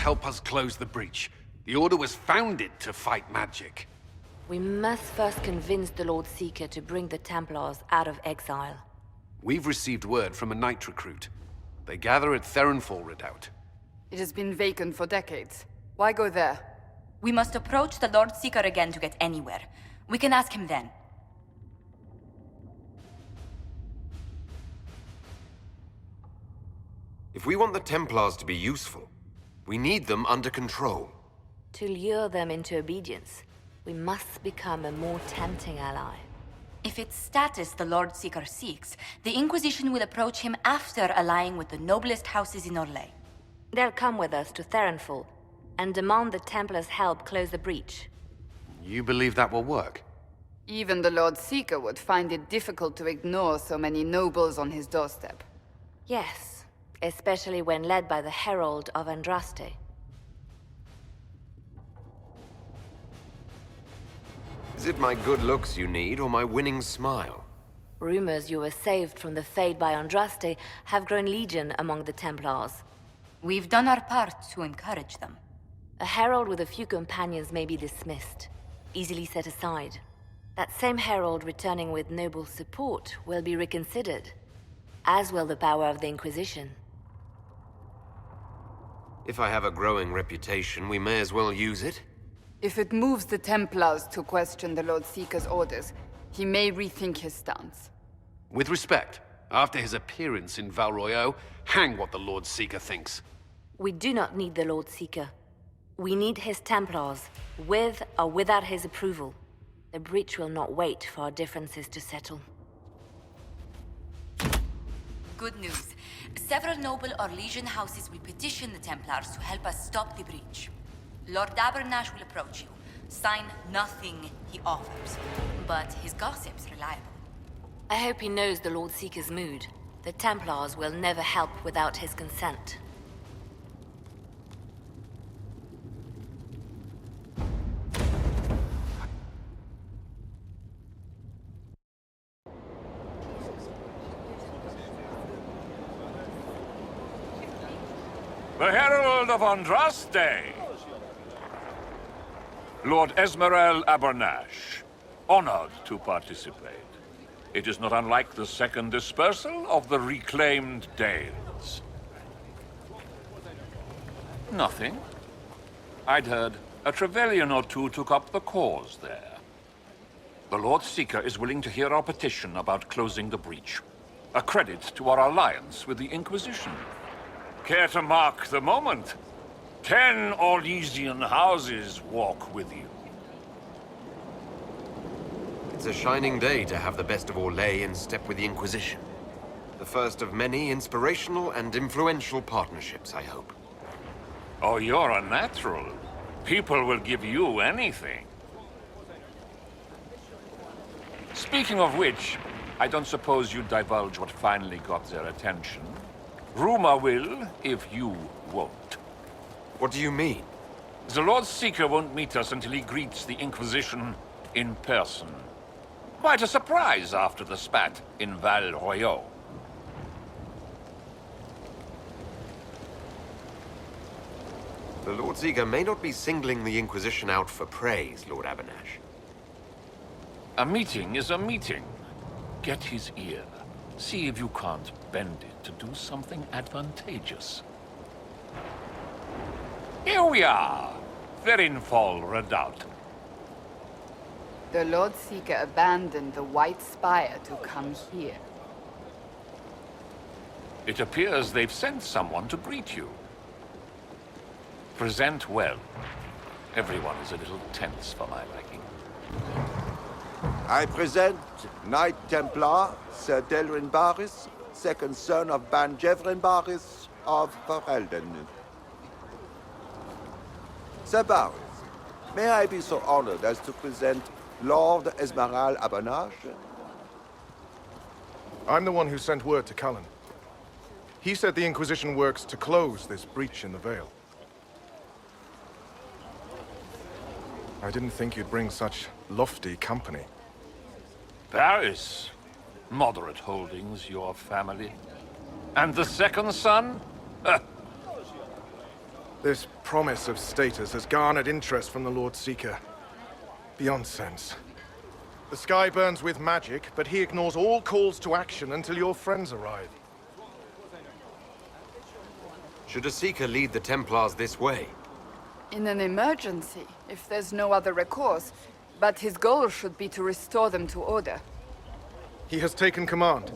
help us close the breach. The Order was founded to fight magic. We must first convince the Lord Seeker to bring the Templars out of exile. We've received word from a knight recruit. They gather at Theronfall Redoubt. It has been vacant for decades. Why go there? We must approach the Lord Seeker again to get anywhere. We can ask him then. If we want the Templars to be useful, we need them under control. To lure them into obedience, we must become a more tempting ally. If it's status the Lord Seeker seeks, the Inquisition will approach him after allying with the noblest houses in Orlais. They'll come with us to Theronfall and demand the Templars' help close the breach. You believe that will work? Even the Lord Seeker would find it difficult to ignore so many nobles on his doorstep. Yes, especially when led by the Herald of Andraste. Is it my good looks you need, or my winning smile? Rumors you were saved from the fate by Andraste have grown legion among the Templars. We've done our part to encourage them. A herald with a few companions may be dismissed, easily set aside. That same herald returning with noble support will be reconsidered, as will the power of the Inquisition. If I have a growing reputation, we may as well use it. If it moves the Templars to question the Lord Seeker's orders, he may rethink his stance. With respect, after his appearance in Val Royeaux, hang what the Lord Seeker thinks. We do not need the Lord Seeker. We need his Templars, with or without his approval. The breach will not wait for our differences to settle. Good news. Several noble Orlesian houses will petition the Templars to help us stop the breach. Lord Abernash will approach you. Sign nothing he offers, but his gossip's reliable. I hope he knows the Lord Seeker's mood. The Templars will never help without his consent. The Herald of Andraste! Lord Esmerel Abernash, honored to participate. It is not unlike the second dispersal of the reclaimed Dales. Nothing. I'd heard a Trevelyan or two took up the cause there. The Lord Seeker is willing to hear our petition about closing the breach. A credit to our alliance with the Inquisition. Care to mark the moment? 10 Orlesian houses walk with you. It's a shining day to have the best of Orlais in step with the Inquisition. The first of many inspirational and influential partnerships, I hope. Oh, you're a natural. People will give you anything. Speaking of which, I don't suppose you'd divulge what finally got their attention. Rumor will, if you won't. What do you mean? The Lord Seeker won't meet us until he greets the Inquisition in person. Quite a surprise after the spat in Val Royeaux. The Lord Seeker may not be singling the Inquisition out for praise, Lord Abernash. A meeting is a meeting. Get his ear. See if you can't bend it to do something advantageous. Here we are, Theronfall Redoubt. The Lord Seeker abandoned the White Spire to come here. It appears they've sent someone to greet you. Present well. Everyone is a little tense for my liking. I present Knight Templar, Sir Delrin Barris, second son of Ban Jevrin Barris of Ferelden. Sir Barris, may I be so honored as to present Lord Esmerel Abernash? I'm the one who sent word to Cullen. He said the Inquisition works to close this breach in the Vale. I didn't think you'd bring such lofty company. Paris. Moderate holdings, your family. And the second son? The This promise of status has garnered interest from the Lord Seeker. Beyond sense. The sky burns with magic, but he ignores all calls to action until your friends arrive. Should a Seeker lead the Templars this way? In an emergency, if there's no other recourse. But his goal should be to restore them to order. He has taken command.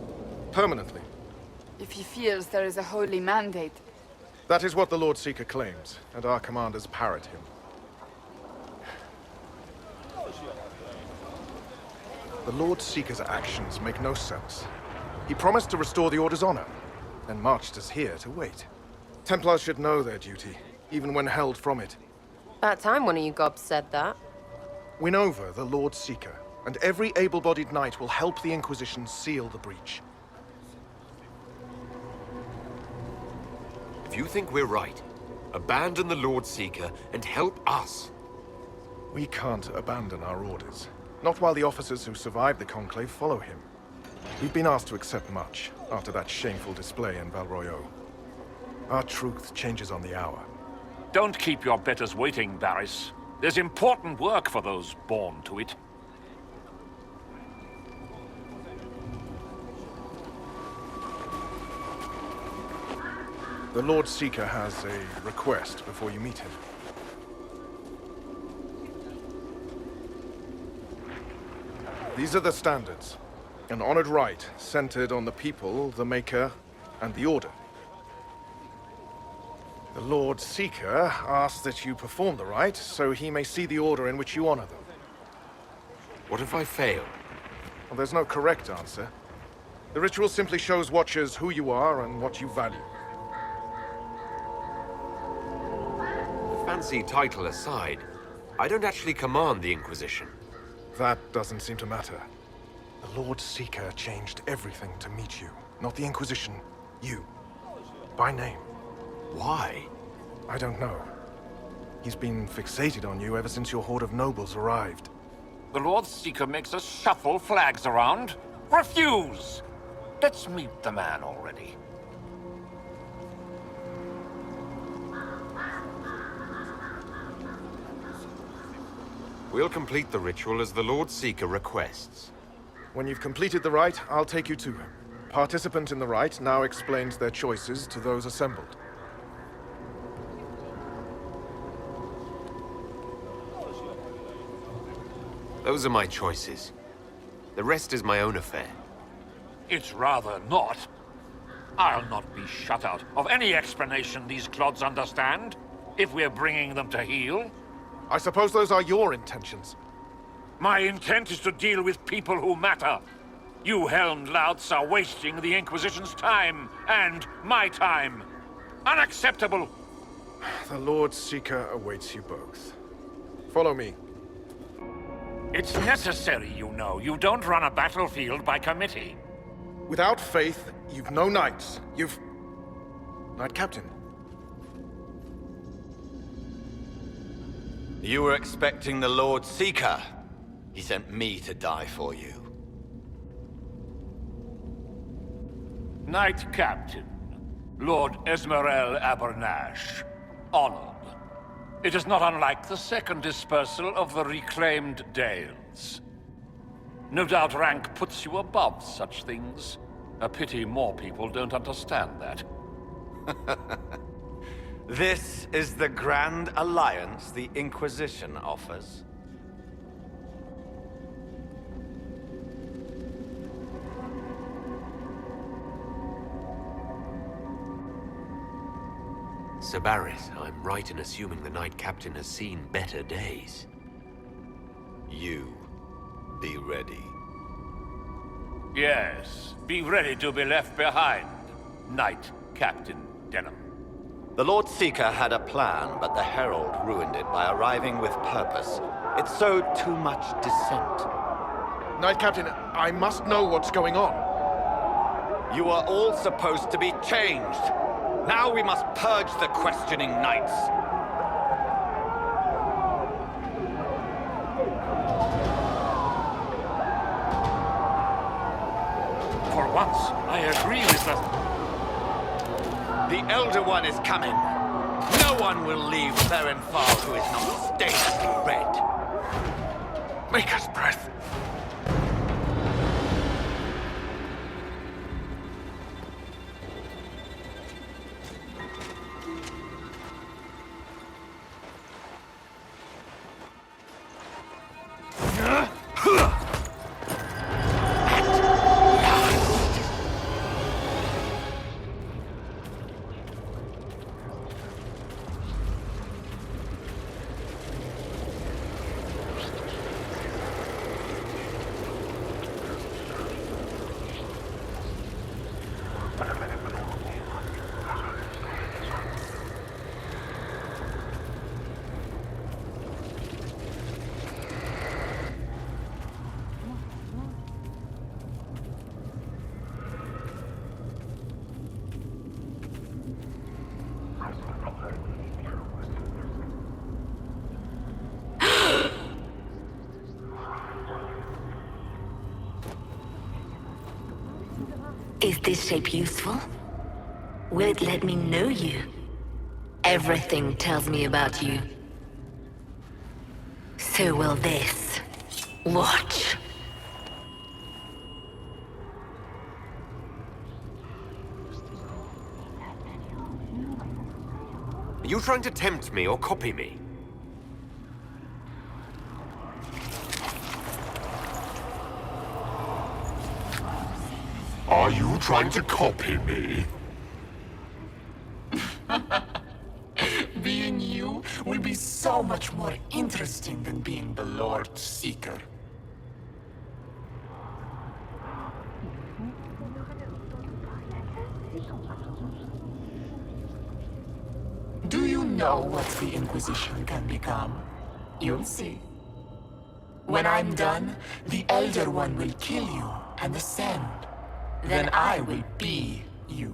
Permanently. If he feels there is a holy mandate. That is what the Lord Seeker claims, and our commanders parrot him. The Lord Seeker's actions make no sense. He promised to restore the Order's honor, then marched us here to wait. Templars should know their duty, even when held from it. About time one of you gobs said that. Win over the Lord Seeker, and every able-bodied knight will help the Inquisition seal the breach. If you think we're right, abandon the Lord Seeker and help us. We can't abandon our orders. Not while the officers who survived the Conclave follow him. We've been asked to accept much after that shameful display in Valroyo. Our truth changes on the hour. Don't keep your betters waiting, Barris. There's important work for those born to it. The Lord Seeker has a request before you meet him. These are the standards. An honored right, centered on the people, the Maker, and the Order. The Lord Seeker asks that you perform the rite, so he may see the order in which you honor them. What if I fail? Well, there's no correct answer. The ritual simply shows Watchers who you are and what you value. Fancy title aside, I don't actually command the Inquisition. That doesn't seem to matter. The Lord Seeker changed everything to meet you. Not the Inquisition. You. By name. Why? I don't know. He's been fixated on you ever since your horde of nobles arrived. The Lord Seeker makes us shuffle flags around. Refuse! Let's meet the man already. We'll complete the ritual as the Lord Seeker requests. When you've completed the rite, I'll take you to him. Participant in the rite now explains their choices to those assembled. Those are my choices. The rest is my own affair. It's rather not. I'll not be shut out of any explanation these clods understand, if we're bringing them to heel. I suppose those are your intentions. My intent is to deal with people who matter. You helmed louts are wasting the Inquisition's time, and my time. Unacceptable! The Lord Seeker awaits you both. Follow me. It's necessary, you know. You don't run a battlefield by committee. Without faith, you've no knights. You've... Knight Captain. You were expecting the Lord Seeker. He sent me to die for you. Knight Captain, Lord Esmerel Abernash. Honored. It is not unlike the second dispersal of the reclaimed Dales. No doubt rank puts you above such things. A pity more people don't understand that. This is the grand alliance the Inquisition offers. Sir Barris, I'm right in assuming the Knight Captain has seen better days. You be ready. Yes, be ready to be left behind, Knight Captain Denham. The Lord Seeker had a plan, but the Herald ruined it by arriving with purpose. It sowed too much dissent. Knight Captain, I must know what's going on. You are all supposed to be changed. Now we must purge the questioning knights. For once, I agree with them. The Elder One is coming. No one will leave Ferenfar who is not stained red. Maker's breath. Is this shape useful? Will it let me know you? Everything tells me about you. So will this. Watch. Are you trying to tempt me or copy me? Are you trying to copy me? Being you will be so much more interesting than being the Lord Seeker. Do you know what the Inquisition can become? You'll see. When I'm done, the Elder One will kill you and ascend. Then I will be you.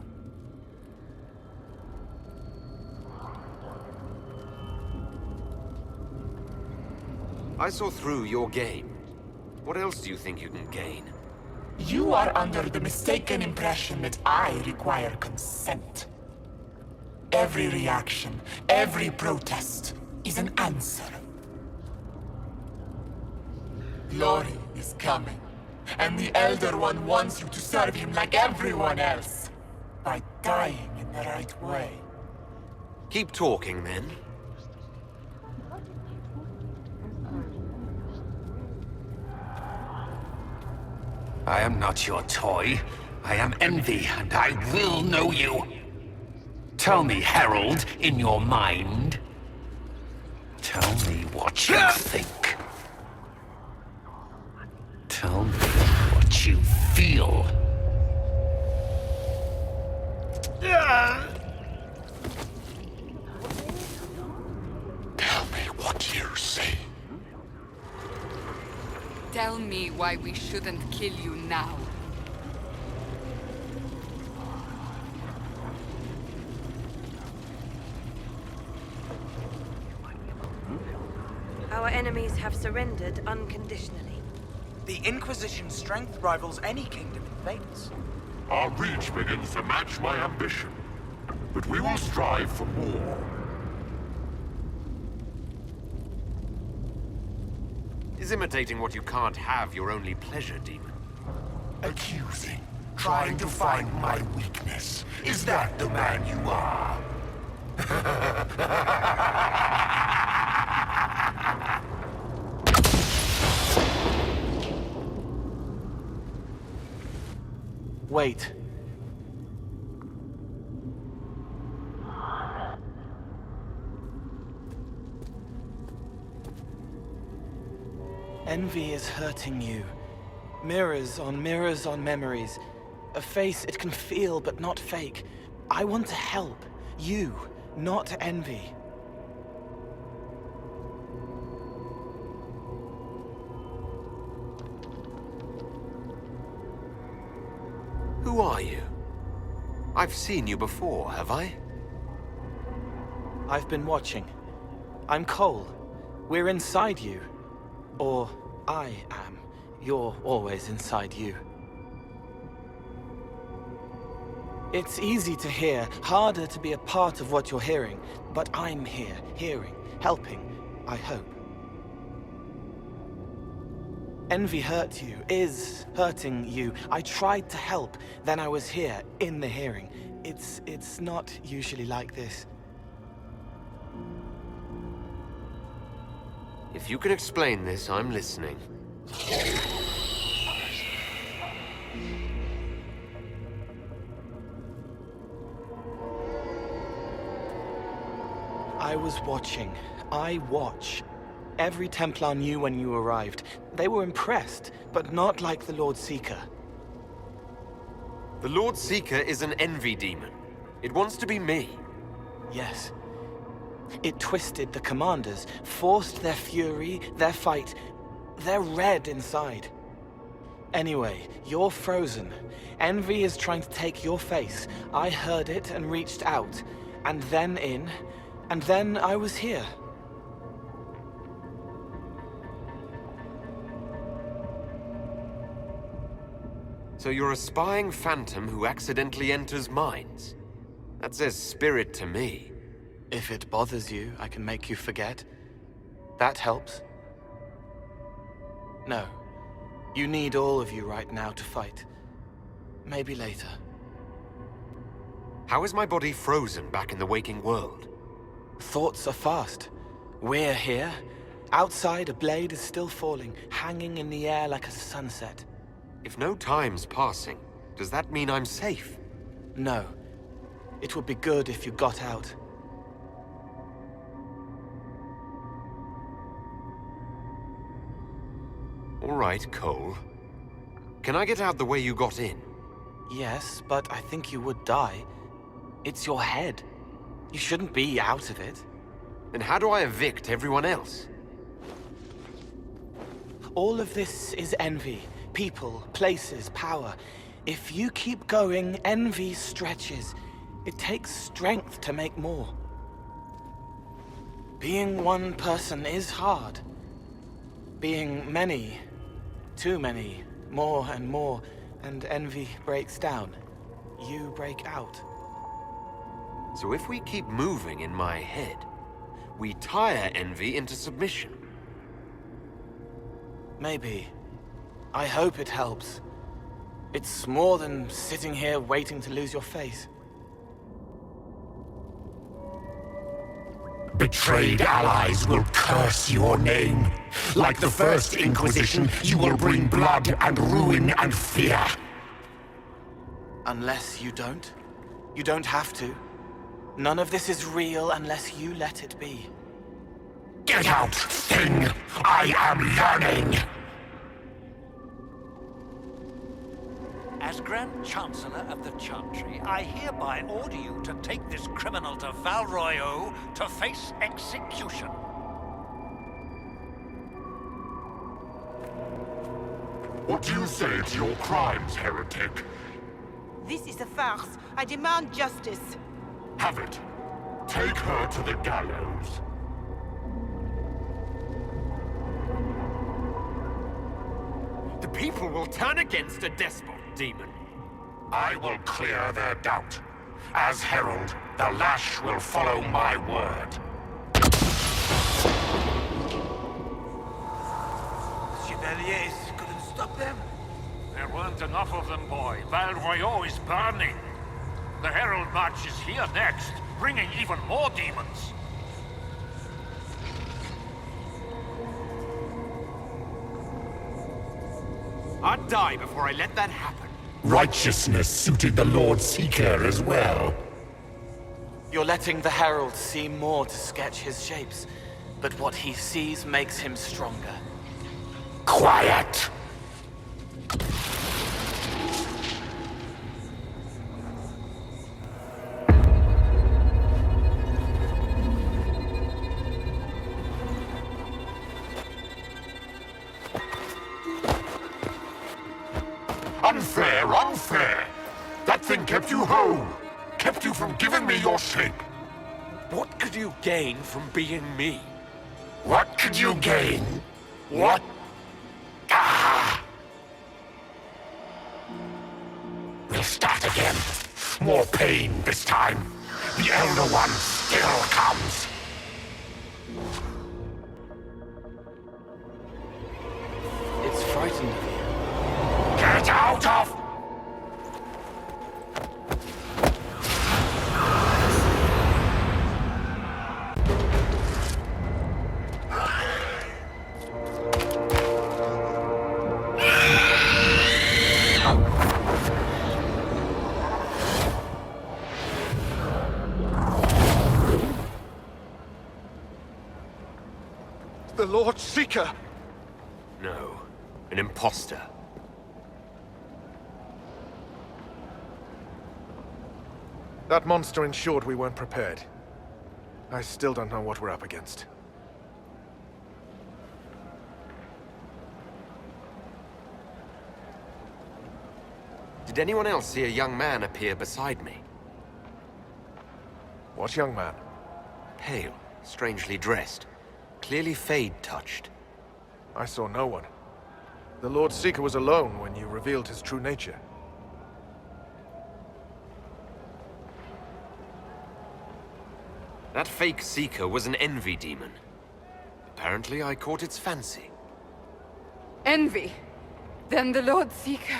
I saw through your game. What else do you think you can gain? You are under the mistaken impression that I require consent. Every reaction, every protest, is an answer. Glory is coming. And the Elder One wants you to serve him like everyone else. By dying in the right way. Keep talking, then. I am not your toy. I am Envy, and I will know you. Tell me, Herald, in your mind. Tell me what you think. Tell me what you feel. Tell me what you see. Tell me why we shouldn't kill you now. Our enemies have surrendered unconditionally. The Inquisition's strength rivals any kingdom in Vegas. Our reach begins to match my ambition. But we will strive for more. Is imitating what you can't have your only pleasure, demon? Accusing. Trying to find my weakness. Is that the man you are? Wait. Envy is hurting you. Mirrors on memories. A face it can feel but not fake. I want to help. You, not Envy. Who are you? I've seen you before, have I? I've been watching. I'm Cole. We're inside you. Or I am. You're always inside you. It's easy to hear, harder to be a part of what you're hearing. But I'm here, hearing, helping, I hope. Envy hurt you, is hurting you. I tried to help, then I was here, in the hearing. It's not usually like this. If you can explain this, I'm listening. I was watching. I watch. Every Templar knew when you arrived. They were impressed, but not like the Lord Seeker. The Lord Seeker is an envy demon. It wants to be me. Yes. It twisted the commanders, forced their fury, their fight. They're red inside. Anyway, you're frozen. Envy is trying to take your face. I heard it and reached out. And then in. And then I was here. So you're a spying phantom who accidentally enters minds? That says spirit to me. If it bothers you, I can make you forget. That helps. No. You need all of you right now to fight. Maybe later. How is my body frozen back in the waking world? Thoughts are fast. We're here. Outside, a blade is still falling, hanging in the air like a sunset. If no time's passing, does that mean I'm safe? No. It would be good if you got out. All right, Cole. Can I get out the way you got in? Yes, but I think you would die. It's your head. You shouldn't be out of it. Then how do I evict everyone else? All of this is envy. People, places, power. If you keep going, envy stretches. It takes strength to make more. Being one person is hard. Being many, too many, more and more, and envy breaks down. You break out. So if we keep moving in my head, we tire envy into submission. Maybe. I hope it helps. It's more than sitting here waiting to lose your face. Betrayed allies will curse your name. Like the first Inquisition, you will bring blood and ruin and fear. Unless you don't. You don't have to. None of this is real unless you let it be. Get out, thing! I am yearning! As Grand Chancellor of the Chantry, I hereby order you to take this criminal to Val Royeaux to face execution. What do you say to your crimes, heretic? This is a farce. I demand justice. Have it. Take her to the gallows. The people will turn against a despot, demon. I will clear their doubt. As herald, the lash will follow my word. Chevaliers couldn't stop them? There weren't enough of them, boy. Val Royeaux is burning. The Herald March is here next, bringing even more demons. I'd die before I let that happen. Righteousness suited the Lord Seeker as well. You're letting the Herald see more to sketch his shapes, but what he sees makes him stronger. Quiet! Unfair, unfair! That thing kept you whole! Kept you from giving me your shape! What could you gain from being me? What could you gain? What? Ah! We'll start again. More pain this time. The Elder One still comes. It's frightened of you. Get out of... The Lord Seeker! No, an imposter. That monster ensured we weren't prepared. I still don't know what we're up against. Did anyone else see a young man appear beside me? What young man? Pale, strangely dressed. Clearly Fade-touched. I saw no one. The Lord Seeker was alone when you revealed his true nature. That fake Seeker was an envy demon. Apparently I caught its fancy. Envy? Then the Lord Seeker...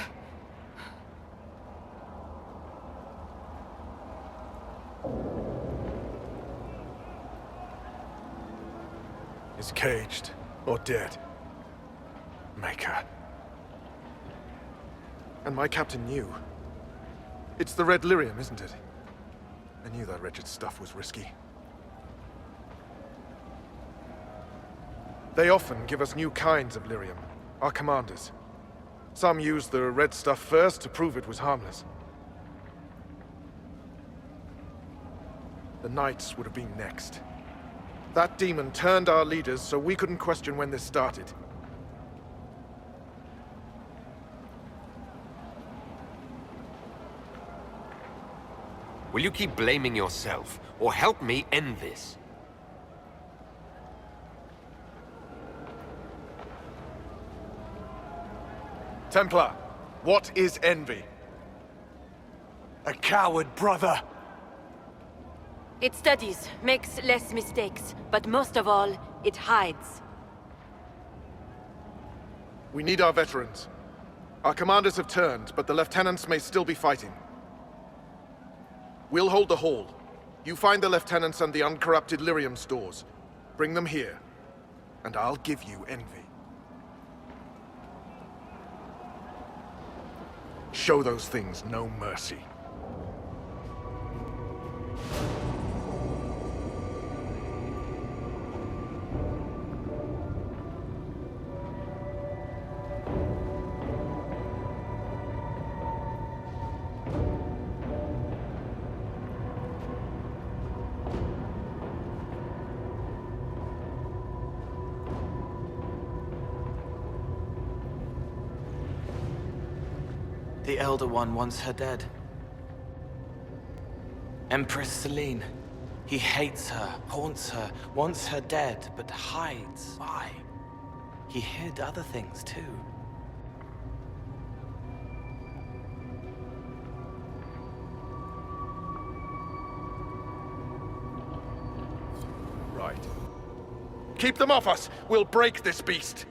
is caged or dead. Maker. And my captain knew. It's the Red Lyrium, isn't it? I knew that wretched stuff was risky. They often give us new kinds of lyrium, our commanders. Some used the red stuff first to prove it was harmless. The Knights would have been next. That demon turned our leaders so we couldn't question when this started. Will you keep blaming yourself, or help me end this? Templar, what is envy? A coward, brother. It studies, makes less mistakes, but most of all, it hides. We need our veterans. Our commanders have turned, but the lieutenants may still be fighting. We'll hold the hall. You find the lieutenants and the uncorrupted lyrium stores. Bring them here, and I'll give you envy. Show those things no mercy. The Elder One wants her dead. Empress Celine. He hates her, haunts her, wants her dead, but hides. Why? He hid other things too. Right. Keep them off us! We'll break this beast!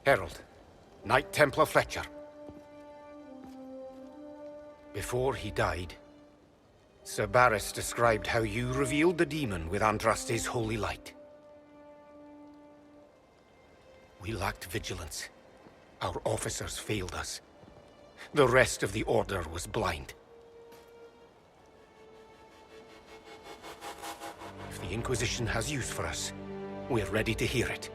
Herald, Knight Templar Fletcher. Before he died, Sir Barris described how you revealed the demon with Andraste's holy light. We lacked vigilance. Our officers failed us. The rest of the Order was blind. If the Inquisition has use for us, we're ready to hear it.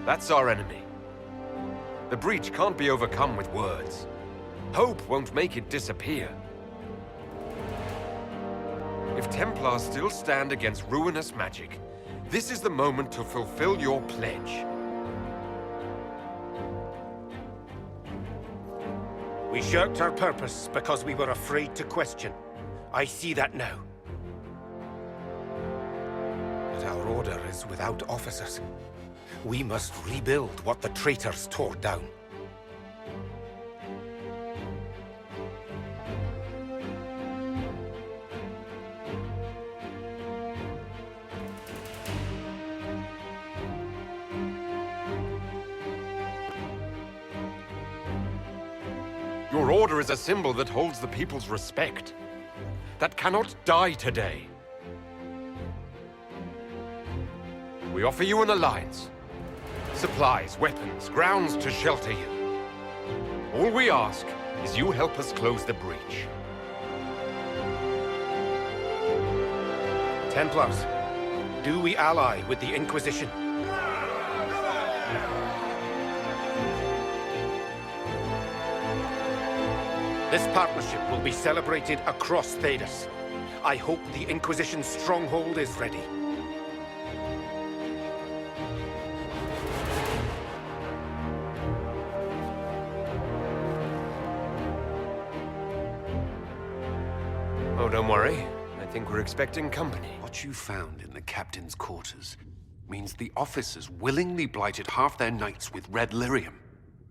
That's our enemy. The breach can't be overcome with words. Hope won't make it disappear. If Templars still stand against ruinous magic, this is the moment to fulfill your pledge. We shirked our purpose because we were afraid to question. I see that now. But our order is without officers. We must rebuild what the traitors tore down. Your order is a symbol that holds the people's respect. That cannot die today. We offer you an alliance. Supplies, weapons, grounds to shelter you. All we ask is you help us close the breach. Templars, do we ally with the Inquisition? This partnership will be celebrated across Thedas. I hope the Inquisition's stronghold is ready. Oh, don't worry. I think we're expecting company. What you found in the captain's quarters means the officers willingly blighted half their knights with red lyrium.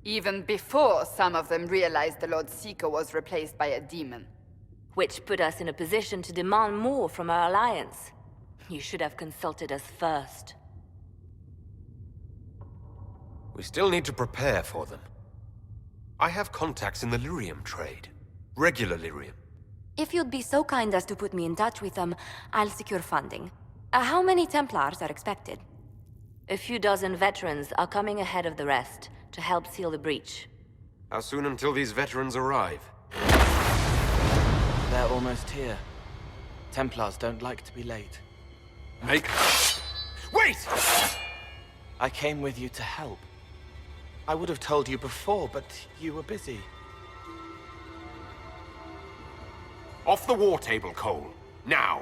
Even before some of them realized the Lord Seeker was replaced by a demon. Which put us in a position to demand more from our alliance. You should have consulted us first. We still need to prepare for them. I have contacts in the lyrium trade. Regular lyrium. If you'd be so kind as to put me in touch with them, I'll secure funding. How many Templars are expected? A few dozen veterans are coming ahead of the rest to help seal the breach. How soon until these veterans arrive? They're almost here. Templars don't like to be late. Wait! I came with you to help. I would have told you before, but you were busy. Off the war table, Cole. Now!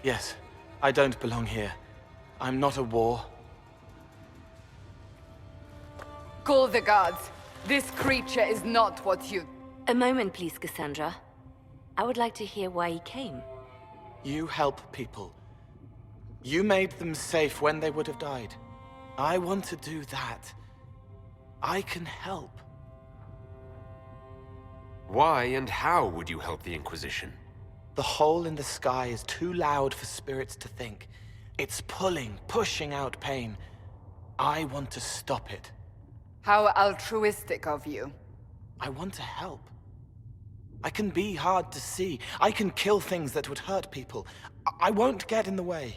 Yes, I don't belong here. I'm not a war. Call the guards. This creature is not what you... A moment, please, Cassandra. I would like to hear why he came. You help people. You made them safe when they would have died. I want to do that. I can help. Why and how would you help the Inquisition? The hole in the sky is too loud for spirits to think. It's pulling, pushing out pain. I want to stop it. How altruistic of you. I want to help. I can be hard to see. I can kill things that would hurt people. I won't get in the way.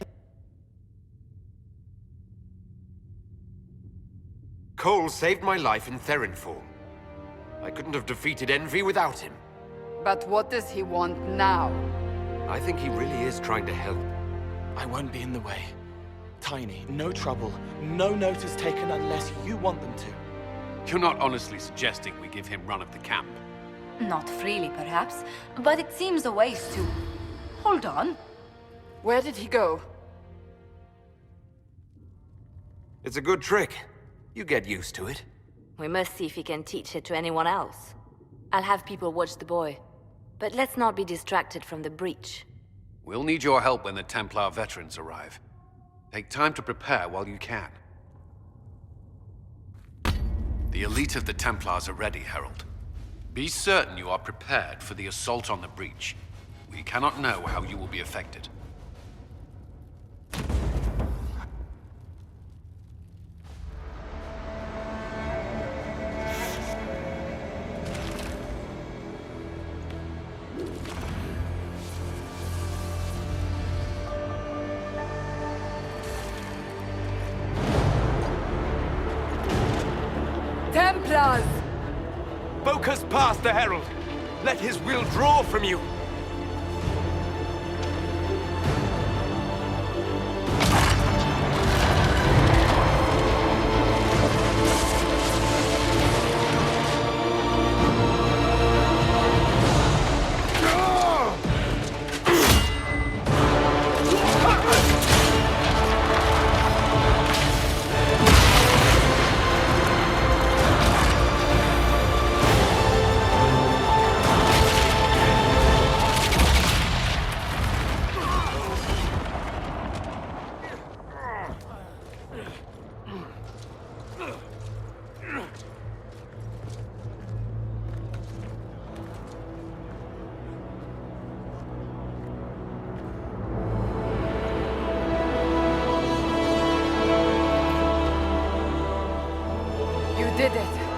Cole saved my life in Therinfall. I couldn't have defeated Envy without him. But what does he want now? I think he really is trying to help. I won't be in the way. Tiny, no trouble. No notice taken unless you want them to. You're not honestly suggesting we give him run of the camp? Not freely, perhaps, but it seems a waste to... Hold on. Where did he go? It's a good trick. You get used to it. We must see if he can teach it to anyone else. I'll have people watch the boy. But let's not be distracted from the breach. We'll need your help when the Templar veterans arrive. Take time to prepare while you can. The elite of the Templars are ready, Herald. Be certain you are prepared for the assault on the breach. We cannot know how you will be affected. Templars! Focus past the Herald. Let his will draw from you. You did it.